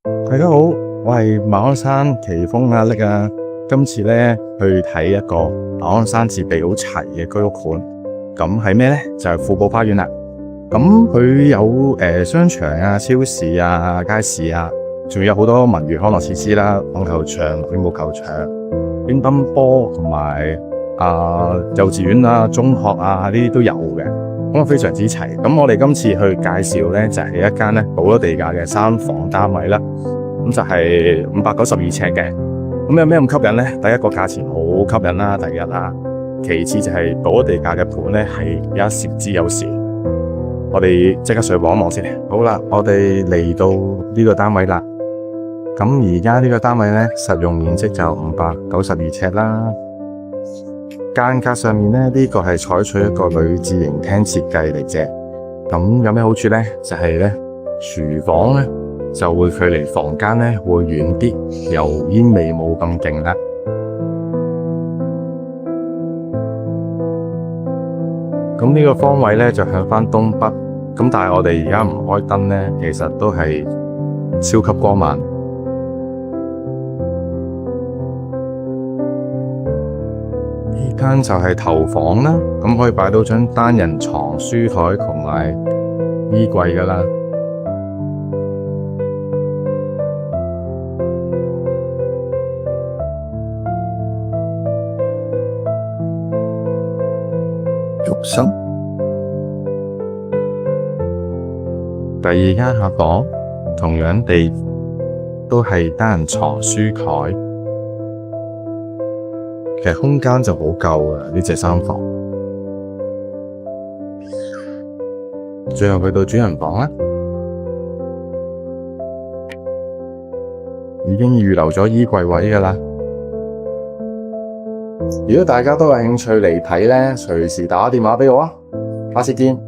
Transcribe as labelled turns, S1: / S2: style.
S1: 大家好，我係馬鞍山奇峰阿力啊。今次咧去睇一個馬鞍山設備好齊嘅居屋盤，咁係咩咧？就係富寶花園啦。咁佢有商場啊、超市啊、街市啊，仲有好多文娛康樂設施啦，網球場、羽毛球場、乒乓波同埋幼稚園啊、中學啊呢啲都有嘅。咁啊非常之齊。咁我哋今次去介紹咧就係一間咧補咗地價嘅3房單位啦。咁就係592尺嘅。咁有咩咁吸引咧？第一個價錢好吸引啦，第一啦。其次就係補咗地價嘅盤咧係一蝕之有時。我哋即刻上去望一望先。好啦，我哋嚟到呢個單位啦。咁而家呢個單位咧實用面積就592尺啦。間隔上面咧呢個係採取一個女字型廳設計嚟啫。咁有咩好處咧？就係咧廚房咧就會距離房間咧會遠啲，油煙味冇咁勁啦。咁呢個方位咧就向翻東北，咁但係我哋而家唔開燈咧，其實都係超級光猛。呢間就係頭房啦，咁可以擺到張單人床、書台同埋衣櫃噶啦。浴室，第二間客房同樣地都係單人床、書台，其實空間就好夠啦。呢隻3房，最後去到主人房啦，已經預留咗衣櫃位噶啦。如果大家都有興趣嚟睇咧，隨時打電話俾我啊！下次見。